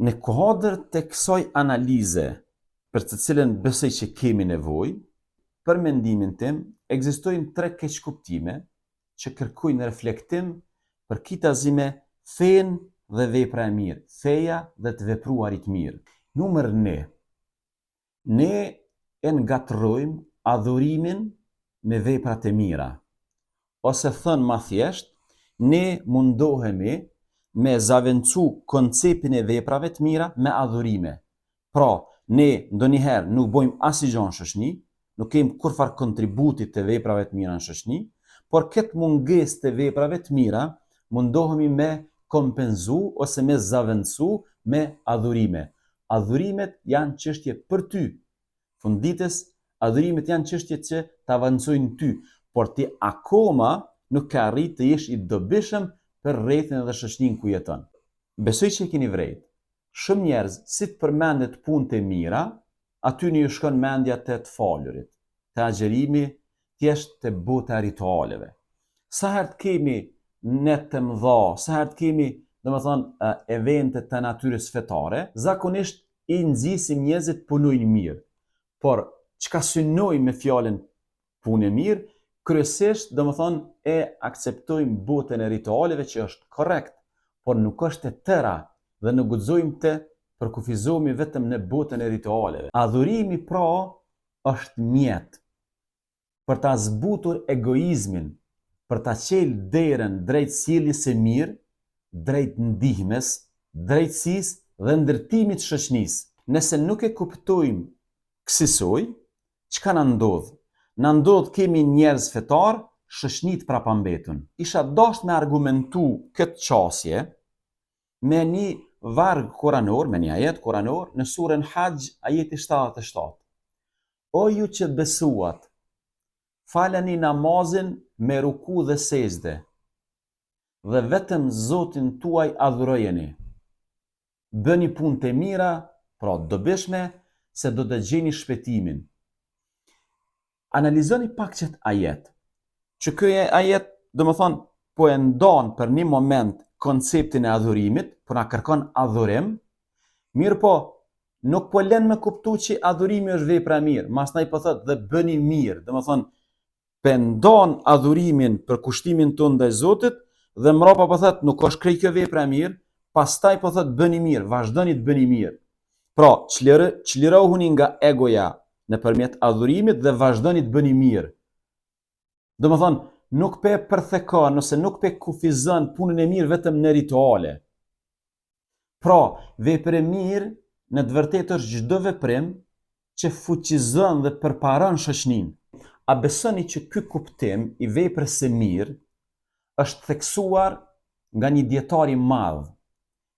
Në kuadër të kësaj analize për të cilën besoj që kemi nevojë, për mendimin tim, ekzistojnë 3 keqkuptime që kërkojnë reflektim për kitazime fen dhe vepra e mirë, feja dhe të vepruarit mirë. Numër 1. Ne e ngatrojmë adhurimin me veprat e mira. Ose thënë ma thjesht, ne mundohemi me zavencu konceptin e veprave të mira me adhurime. Pra, ne ndonjëherë nuk bojmë asgjë në shoqni, nuk kemi kurfar kontributi të veprave të mira në shoqni, por këtë mungesë të veprave të mira mundohemi me kompenzu ose me zavencu me adhurime. Adhurimet janë çështje për ty. Funditës, adhurimet janë çështje që të avancojnë ty, por ti akoma nuk ka arrit të jesh i dobishëm për rrethin dhe shoqninë ku jeton. Besoj që e keni vrejt. Shumë njerëz, si të përmendet punët e mira, aty në ju shkon mendja të falurit, të agjerimi, thjesht të bota e ritualeve. Sa herë të kemi net të mëdha, sa herë të kemi, domethënë, evente të natyrës fetare, zakonisht i nxisim njerëzit punojnë mirë. Por çka synojmë me fjalën punë e mirë, kryesisht domethënë e akceptojmë botën e ritualeve që është korrekt, por nuk është e tëra dhe nuk guxojmë të përkufizohemi vetëm në botën e ritualeve. Adhurimi pra është mjet për ta zbutur egoizmin, për ta qelë derën drejt sjelljes së mirë, drejt ndihmës, drejtësisë dhe ndërtimit të shoqnisë. Nëse nuk e kuptojmë kësaj, çka na ndodh? Na ndodh kemi njerëz fetar, shoqnit prapambetun. Isha dashur me argumentu këtë qasje me një varg kuranor, me një ajet kuranor në surën Hajj, ajeti 77. O ju që besuat, faleni namazin me ruku dhe sejdë, dhe vetëm Zotin tuaj adhurojeni. Bëni punë të mira, pra dobishme, se do të gjeni shpëtimin. Analizoni pak qëtë ajet, që ky ajet, domethënë, po e ndan për një moment konceptin e adhurimit, po na kërkon adhurim, mirë po, nuk po lën me kuptu që adhurimi është vepra e mirë, masnaj po thotë dhe bëni mirë, domethënë, pendan adhurimin për kushtimin tonë ndaj Zotit, dhe mrapa po thotë nuk është krejt kjo vepra e mirë, pastaj po thotë bëni mirë, vazhdoni të bëni mirë. Pra, çlirohuni nga egoja nëpërmjet adhurimit dhe vazhdoni të bëni mirë. Domethënë, nuk pe përthekon ose nuk pe kufizon punën e mirë vetëm në rituale. Pra, vepër e mirë në të vërtetë është çdo veprim që fuqizon dhe përparon shoqninë. A besoni që ky kuptim i veprës së mirë është theksuar nga një dietar i madh,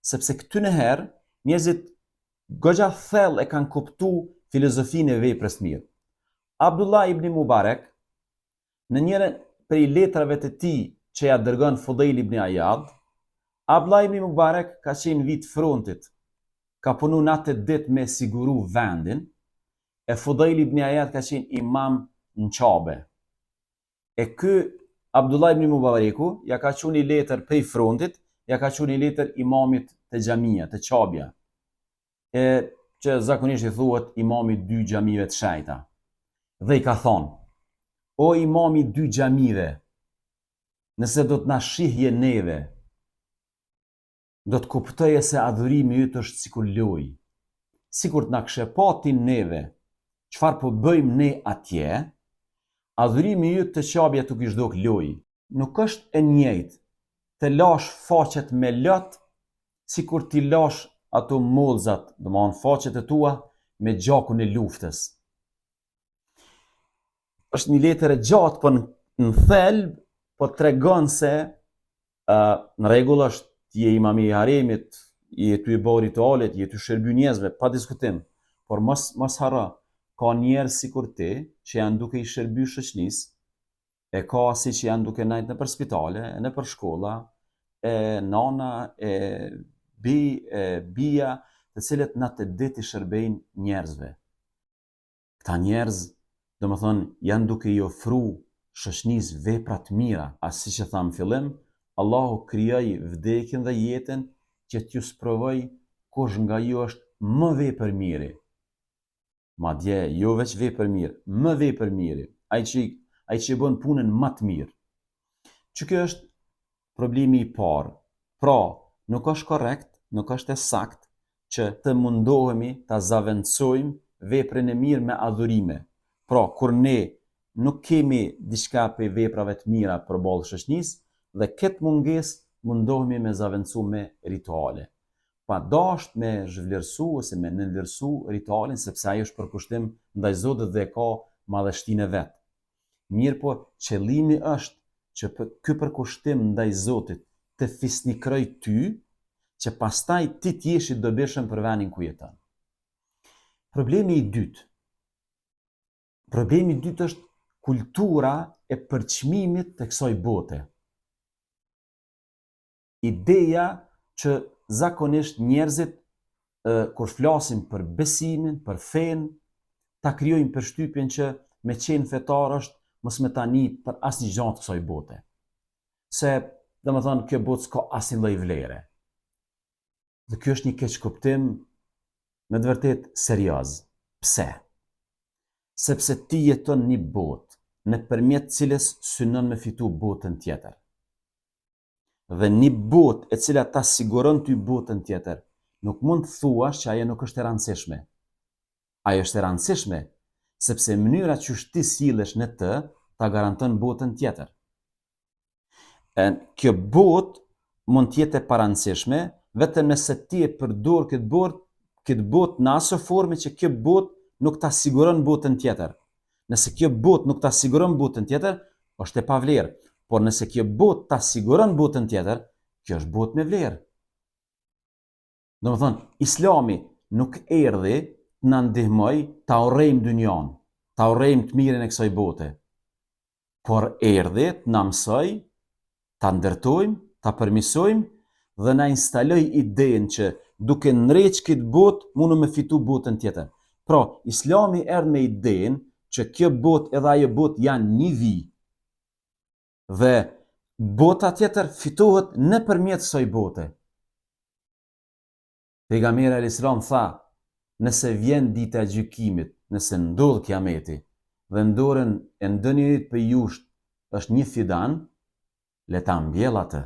sepse këtynëherë njerëzit goxha thellë e kanë kuptu filozofinë e veprës mirë. Abdullah ibn Mubarak, në njërën prej letrave të tij që ja dërgon Fudail ibn Iyad, Abdullah ibn Mubarak ka qenë vit frontit, ka punu natë ditë me siguru vendin, e Fudail ibn Iyad ka qenë imam në Qabe. E ky Abdullah ibn Mubaraku ja ka qenë një letër prej frontit, ja ka qenë një letër imamit të xhamia, të Qabja, që zakonisht i thuhet imami 2 xhamive të shejta. Dhe i ka thonë: o imami 2 xhamive, nëse do të na shihje neve, do të kuptoje se adhurimi yt është sikur lojë. Sikur të na kishe pati neve, çfarë po bëjmë ne atje, adhurimi yt të Qabja tuk i zhdok lojë. Nuk është e njëjtë të lash faqet me lot, sikur ti lash ato mollzat, domethënë faqet e tua me gjakun e luftës. Është një letër e gjatë, po në thelb po tregon se në rregull është ti je imami i haremit, je ty i bë ritualet, je ty shërby njerëzve, pa diskutim, por mos harro, ka njerëz sikur ti që janë duke i shërby shoqnisë, e ka si që janë duke nejtë në për spitale, në për shkolla, e nana, e bija, të cilët natë ditë i shërbejnë njerëzve. Këta njerëz, domethënë, janë duke i ofru shoqnisë vepra të mira, as siç e tham fillim, Allahu krijoi vdekjen dhe jetën që t'ju sprovoj kush nga ju është më vepër miri. Madje jo veç vepër mirë, më vepër miri, ai që bën punën më të mirë. Që kjo është problemi i parë. Pra, nuk është korrekt, nuk është e saktë që të mundohemi ta zaventësojmë veprën e mirë me adhurime. Pra, kur ne nuk kemi diçka për veprave të mira përballë shoqënisë dhe këtë mungesë mundohemi me zaventësu me rituale. Pa dasht me zhvlerësu ose me nënvlerësu ritualin, sepse ai është përkushtim ndaj Zotit dhe ka madhështinë e vet. Mirë po, qëllimi është që ky përkushtim ndaj Zotit të fisnikroj ty, që pastaj ti t'jesh i dobishëm për vendin ku jeton. Problemi i dytë është kultura e përçmimit të kësaj bote. Ideja që zakonisht njerëzit kur flasin për besimin, për fen, ta krijojnë përshtypjen që me qenë fetar është mos me tani për asnjë gjë të kësaj bote. Se, domethënë, kjo botë s'ka asnjë lloj vlere. Dhe ky është një keq kuptim me të vërtet serioz. Pse? Sepse ti jeton një botë nëpërmjet cilës synon me fitu botën tjetër. Dhe një botë e cila ta siguron ty botën tjetër, nuk mund të thuash që ajo nuk është e rëndësishme. Ajo është e rëndësishme, sepse mënyra që ti sillesh në të, ta garanton botën tjetër. Kjo botë mund të jetë e parëndësishme, vetëm nëse ti e përdor këtë botë në asë forme që kjo botë nuk ta siguron botën tjetër. Nëse kjo botë nuk ta siguron botën tjetër, është e pavlerë. Por nëse kjo botë ta siguron botën tjetër, kjo është botë me vlerë. Domethënë, Islami nuk erdhi të na ndihmoj ta urrejmë dynjan, ta urrejmë të mirën e kësaj bote. Por erdhi të na mësoj, ta ndërtojmë, ta përmirësojmë dhe na instaloj idenë që duke ndreq këtë botë mundu me fitu botën tjetër. Pra, Islami erdhi me idenë që kjo botë edhe ajo botë janë një vijë. Dhe bota tjetër fitohet nëpërmjet kësaj bote. Pejgamberi alayhis salam tha, nëse vjen dita e gjykimit, nëse ndodh kiameti dhe në dorën e ndonjërit për jush është një fidan, le ta mbjell atë.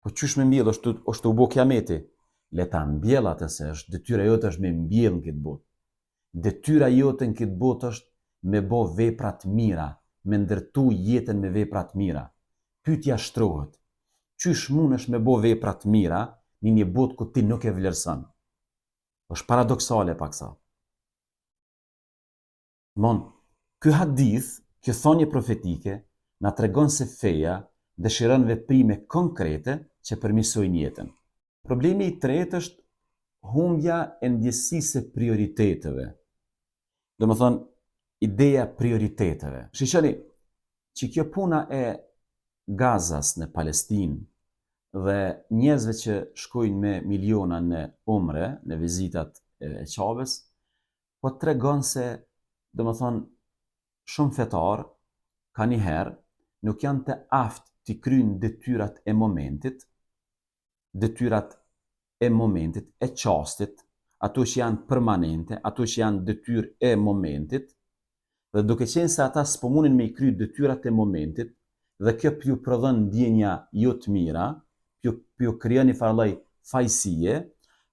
Po qysh me mbjell, është u bë kiameti? Le ta mbjell atë, se është detyra jote është me mbjell në këtë botë. Detyra jote në këtë botë është me bë vepra të mira, me ndërtu jetën me vepra të mira. Pyetja shtrohet, qysh mundesh me bë vepra të mira në një botë ku ti nuk e vlerëson? Është paradoksale paksa. Ky hadith, kjo thonje profetike, na tregon se feja dëshiron veprime konkrete që përmirësojnë jetën. Problemi i tretë është humbja e ndjesisë së prioriteteve. Domethënë, ideja prioriteteve. Shishoni, që kjo puna e Gazas në Palestinë dhe njerëzve që shkojnë me miliona në umre, në vizitat e Qabes, po tregon se, domethënë, shumë fetar ka njëherë nuk janë të aftë të kryjnë detyrat e momentit, e qastit, ato që janë permanente, ato që janë detyrë e momentit, dhe duke qenë se ata s'po munden me i kry detyrat e momentit, dhe kjo pju prodhon ndjenja jo të mira, pju krijon një farë lloj fajësie,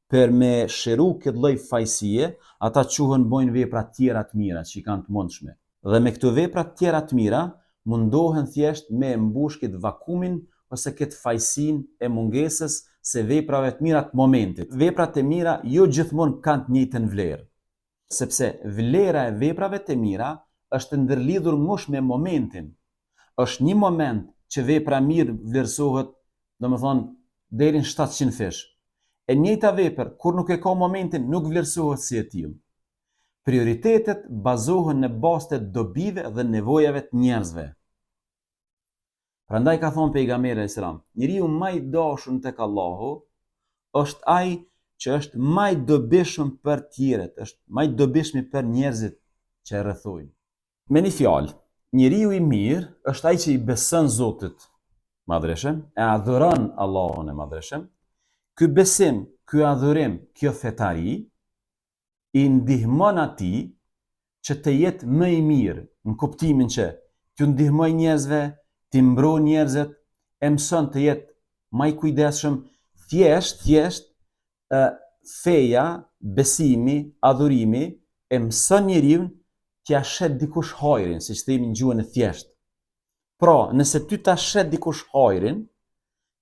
për me shëru këtë lloj fajësie, ata quhen bojnë vepra tjera të mira që i kanë të mundshme. Dhe me këto vepra tjera të mira, mundohen thjesht me mbush këtë vakumin ose këtë fajësinë e mungesës se veprave të mira të momentit. Veprat e mira jo gjithmonë kanë të njëjtën vlerë, sepse vlera e veprave të mira është ndërlidhur mosh me momentin. Është një moment që vepra mirë vlerësohet, domethënë, deri në 700 fish. E njëjta vepër, kur nuk e ka momentin, nuk vlerësohet si e tillë. Prioritetet bazohen në bazë të dobive dhe nevojave të njerëzve. Prandaj ka thonë pejgamberi alayhis salam, njeriu më i dashur tek Allahu është ai që është më i dobishëm për tjerët, është më i dobishëm për njerëzit që e rrethojnë. Me një fjalë, njeriu i mirë është ai që i beson Zotit Madhreshëm, e adhuron Allahun e Madhreshëm. Ky besim ky adhurim, kjo fetari, i ndihmon atij që të jetë më i mirë, në kuptimin që t'ju ndihmoj njerëzve, t'i mbroj njerëzit, e mëson të jetë më i kujdesshëm, thjesht feja, besimi, adhurimi e mëson njeriu t'ja shet dikush hajrin, siç themi në gjuhën e thjeshtë. Pra, nëse ty ta shet dikush hajrin,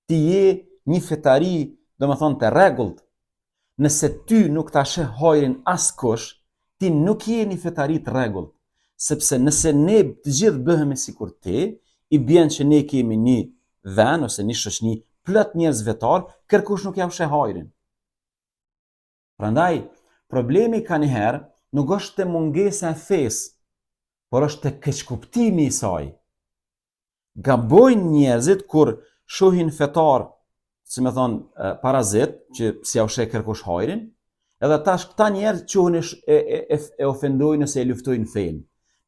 ti je një fetari, domethënë të rregullt. Nëse ty nuk ta sheh hajrin askush, ti nuk je një fetari të rregullt, sepse nëse ne të gjithë bëhemi sikur ti, i bën që ne kemi një vend ose një shoqni plot njerëz vetar, kërkush nuk ja sheh hajrin. Prandaj, problemi kanjëherë nuk është te mungesa e fesë, por është te keqkuptimi i saj. Gabojnë njerëzit kur shohin fetar, si me thonë parazit, që si ja sheh kërkush hajrin, edhe tash këta njerëz quhen e ofendojnë ose e luftojnë fenë.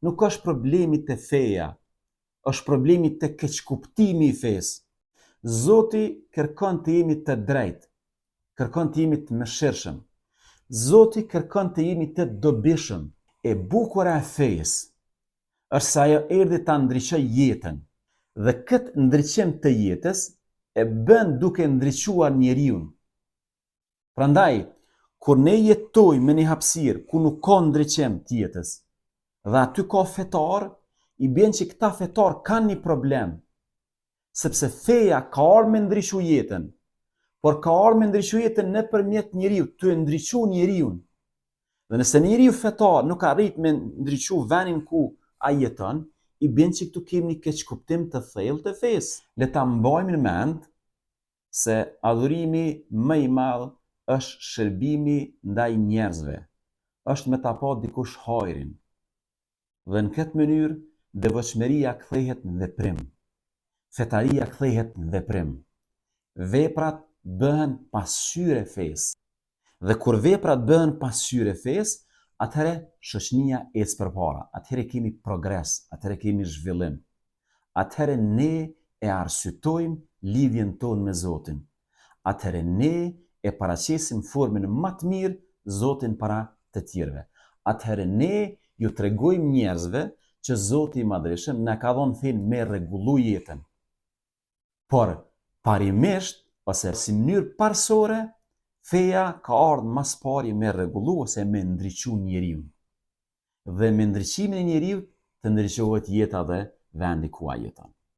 Nuk është problemi te feja, është problemi te keqkuptimi i fesë. Zoti kërkon të jemi të drejtë, kërkon të jemi të mëshirshëm. Zoti kërkon të jemi të dobishëm. E bukura e fesë është se ajo erdhi ta ndriçojë jetën. Dhe këtë ndriçim të jetës e bën duke ndriçuar njeriu. Prandaj, kur ne jetojmë me një hapësirë ku nuk ka ndriçim të jetës, dhe aty ka fetar, i bën që këta fetar kanë një problem, sepse feja ka ardhur me ndriçu jetën, por ka ardhur me ndriçu jetën nëpërmjet njeriu, të ndriçu njeriu. Dhe nëse njeriu fetar nuk arrit me ndriçu vendin ku ai jeton, i bën që këtu kemi një keqkuptim të thellë të fesë. Le ta mbajmë në mend se adhurimi më i madh është shërbimi ndaj njerëzve, është me ta pa dikush hajrin. Dhe në këtë mënyrë, devotshmëria kthehet në veprim. Fetaria kthehet në veprim. Veprat bëhen pasqyrë fesë. Dhe kur veprat bëhen pasqyrë fesë, atëherë shoqënia ecë përpara, atëherë kemi progres, atëherë kemi zhvillim. Atëherë ne e arsytojmë lidhjen tonë me Zotin. Atëherë ne e paraqesim formën më të mirë Zotin para të tjerëve. Atëherë ne ju tregojmë njerëzve që Zoti i Madhreshëm na ka dhënë thënë me rregullu jetën. Por parimisht ose si mënyrë parsore, feja ka ardhur mas pari me rregullu ose me ndriçu njeriu. Dhe me ndriçimin e njeriu të ndriçohet jeta dhe vendi ku ai jeton.